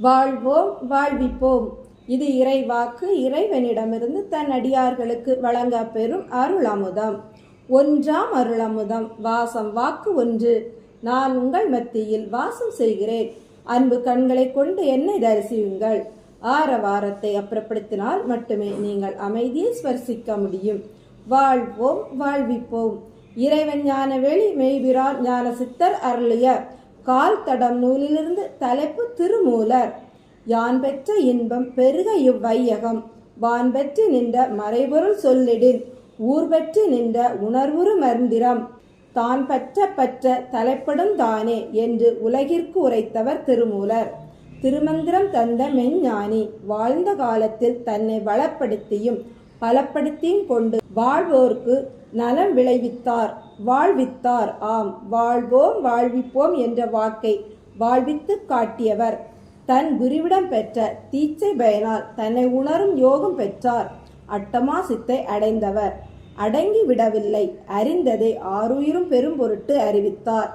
வாழ்வோம் வாழ்விப்போம். இது இறைவாக்கு. இறைவனிடமிருந்து தன் அடியார்களுக்கு வழங்க பெறும் அருளமுதம். ஒன்றாம் அருளமுதம். வாசம் வாக்கு ஒன்று. நான் உங்கள் மத்தியில் வாசம் செய்கிறேன். அன்பு கண்களை கொண்டு என்னை தரிசியுங்கள். ஆரவாரத்தை அப்புறப்படுத்தினால் மட்டுமே நீங்கள் அமைதியை ஸ்பர்சிக்க முடியும். வாழ்வோம் வாழ்விப்போம். இறைவன் ஞானவெளி மெய்பிரான் ஞான சித்தர் அருளிய கால் தடம் நூலிலிருந்து தலைப்பு திருமூலர். யான் பெற்ற இன்பம் பெருக இவ்வையகம், வான் பெற்று நின்ற மறைபொருள் சொல்லிடின், ஊர் பெற்று நின்ற உணர்வுறு மந்திரம், தான் பற்ற தலைப்படும் தானே என்று உலகிற்கு உரைத்தவர் திருமூலர். திருமந்திரம் தந்த மெஞ்ஞானி. வாழ்ந்த காலத்தில் தன்னை வளப்படுத்தியும் பலப்படுத்தியும் கொண்டு வாழ்வோர்க்கு நலம் விளைவித்தார், வாழ்வித்தார். ஆம், வாழ்வோம் வாழ்விப்போம் என்ற வாக்கை வாழ்வித்து காட்டியவர். தன் குருவிடம் பெற்ற தீட்சை பயனால் தன்னை உணரும் யோகம் பெற்றார். அட்டமா சித்தை அடைந்தவர். அடங்கி விடவில்லை, அறிந்ததை ஆருயிரும் பெரும் பொருட்டு அறிவித்தார்.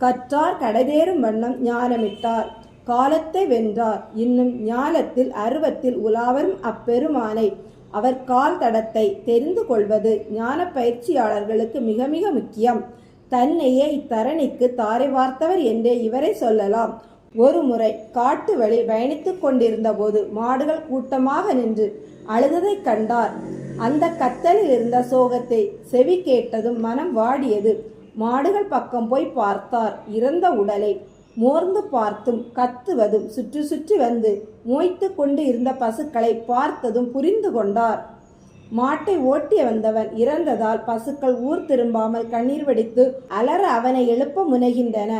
கற்றார் கடைதேறும் வண்ணம் ஞானமிட்டார். காலத்தை வென்றார். இன்னும் ஞானத்தில் அருவத்தில் உலாவரும் அப்பெருமானை அவர் கால் தடத்தை தெரிந்து கொள்வது ஞான பயிற்சியாளர்களுக்கு மிக மிக முக்கியம். தன்னையே இத்தரணிக்கு தாரை வார்த்தவர் என்றே இவரை சொல்லலாம். ஒரு முறை காட்டு வழி பயணித்துக் கொண்டிருந்த போது மாடுகள் கூட்டமாக நின்று அழுததை கண்டார். அந்த கத்தலில் இருந்த சோகத்தை செவி கேட்டதும் மனம் வாடியது. மாடுகள் பக்கம் போய் பார்த்தார். இறந்த உடலை மோர்ந்து பார்த்தும் கத்துவதும் சுற்றி சுற்றி வந்து மோய்த்து கொண்டு இருந்த பசுக்களை பார்த்ததும் புரிந்து கொண்டார். மாட்டை ஓட்டி வந்தவன் இறந்ததால் பசுக்கள் ஊர் திரும்பாமல் கண்ணீர் வடித்து அலற அவனை எழுப்ப முனைகின்றன.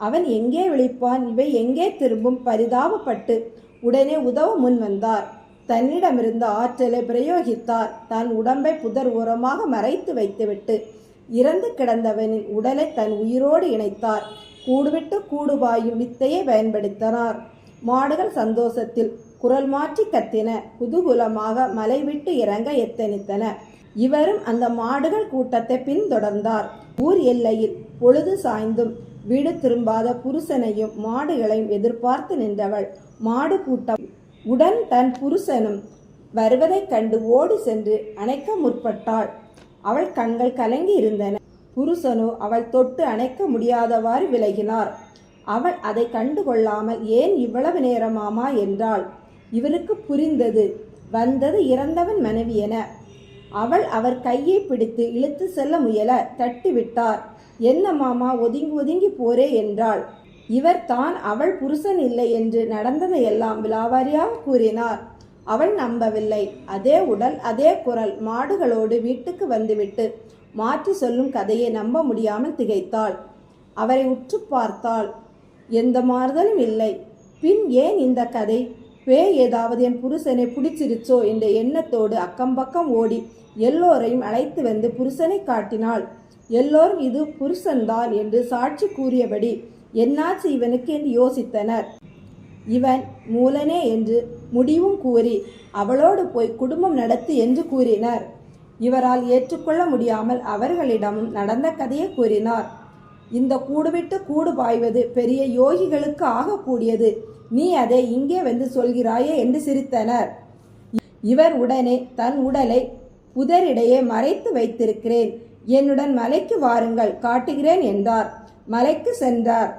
அவன் எங்கே விழிப்பான், இவை எங்கே திரும்பும்? பரிதாபப்பட்டு உடனே உதவ முன் வந்தார். தன்னிடமிருந்த ஆற்றலை பிரயோகித்தார். தன் உடம்பை புதர் ஓரமாக மறைத்து வைத்துவிட்டு இறந்து கிடந்தவனின் உடலை தன் உயிரோடு இணைத்தார். கூடுவிட்டு கூடுபாயும் வித்தையை பயன்படுத்தினார். மாடுகள் சந்தோஷத்தில் குரல் மாற்றி கத்தின. குதூகூலமாக மலை விட்டு இறங்க எத்தனித்தன. இவரும் அந்த மாடுகள் கூட்டத்தை பின்தொடர்ந்தார். ஊர் எல்லையில் பொழுது சாய்ந்தும் வீடு திரும்பாத புருஷனையும் மாடுகளையும் எதிர்பார்த்து நின்றவள் மாடு கூட்டம் உடன் தன் புருஷனும் வருவதைக் கண்டு ஓடி சென்று அணைக்க முற்பட்டாள். அவள் கண்கள் கலங்கி இருந்தன. புருஷனோ அவள் தொட்டு அணைக்க முடியாதவாறு விலகினார். அவள் அதை கண்டுகொள்ளாமல் ஏன் இவ்வளவு நேரமாமா என்றாள். இவனுக்கு புரிந்தது, வந்தது இறந்தவன் மனைவி என. அவள் அவர் கையை பிடித்து இழுத்து செல்ல முயல தட்டிவிட்டார். என்ன மாமா, ஒதுங்கி ஒதுங்கி போரே என்றாள். இவர் தான் அவள் புருஷன் இல்லை என்று நடந்ததையெல்லாம் விலாவாரியாக கூறினார். அவள் நம்பவில்லை. அதே உடல் அதே குரல் மாடுகளோடு வீட்டுக்கு வந்துவிட்டு மாற்றி சொல்லும் கதையை நம்ப முடியாமல் திகைத்தாள். அவரை உற்று பார்த்தாள். எந்த மாறுதலும் இல்லை. பின் ஏன் இந்த கதை? பேய் ஏதாவது என் புருஷனை பிடிச்சிருச்சோ என்ற எண்ணத்தோடு அக்கம்பக்கம் ஓடி எல்லோரையும் அழைத்து வந்து புருஷனை காட்டினாள். எல்லோரும் இது புருஷன்தான் என்று சாட்சி கூறியபடி என்னாச்சு இவனுக்கு என்று யோசித்தனர். இவன் மூலனே என்று முடிவும் கூறி அவளோடு போய் குடும்பம் நடத்து என்று கூறினர். இவரால் ஏற்றுக்கொள்ள முடியாமல் அவர்களிடமும் நடந்த கதையை கூறினார். இந்த கூடுவிட்டு கூடு பாய்வது பெரிய யோகிகளுக்கு ஆகக்கூடியது, நீ அதை இங்கே வந்து சொல்கிறாயே என்று சிரித்தனர். இவர் உடனே தன் உடலை புதரிடையே மறைத்து வைத்திருக்கிறேன், என்னுடன் மலைக்கு வாருங்கள் காட்டுகிறேன் என்றார். மலைக்கு சென்றார்.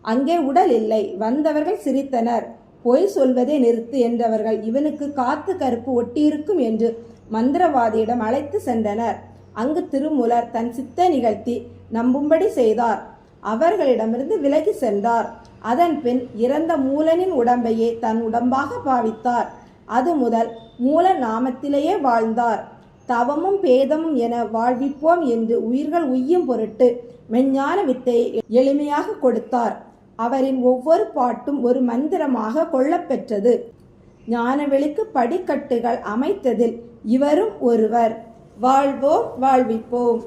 அங்கே உடல் இல்லை. வந்தவர்கள் சிரித்தனர். பொய் சொல்வதை நிறுத்து என்றவர்கள் இவனுக்கு காத்து கருப்பு ஒட்டியிருக்கும் என்று மந்திரவாதியிடம் அழைத்து சென்றனர். அங்கு திருமூலர் தன் சித்தை நிகழ்த்தி நம்பும்படி செய்தார். அவர்களிடமிருந்து விலகி சென்றார். அதன் பின் இறந்த மூலனின் உடம்பையே தன் உடம்பாக பாவித்தார். அது முதல் மூல நாமத்திலேயே வாழ்ந்தார். தவமும் பேதமும் என வாழ்விப்போம் என்று உயிர்கள் உய்யும் பொருட்டு மெஞ்ஞான வித்தையை எளிமையாக கொடுத்தார். அவரின் ஒவ்வொரு பாட்டும் ஒரு மந்திரமாக கொள்ளப்பெற்றது. ஞானவெளிக்கு படிக்கட்டுகள் அமைத்ததில் இவரும் ஒருவர். வாழ்வோம் வாழ்விப்போம்.